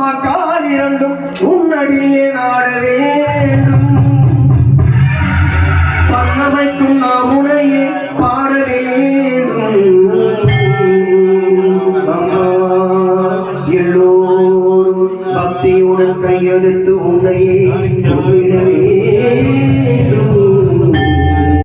அம்மா கால் இரண்டும் உன்னடியே நாட வேண்டும் பண்ண வைக்கும் நாம் உனையே பாட வேண்டும் அம்மா எல்லோரும் பக்தியுடன் கையெடுத்து உன்னையே வேண்டும்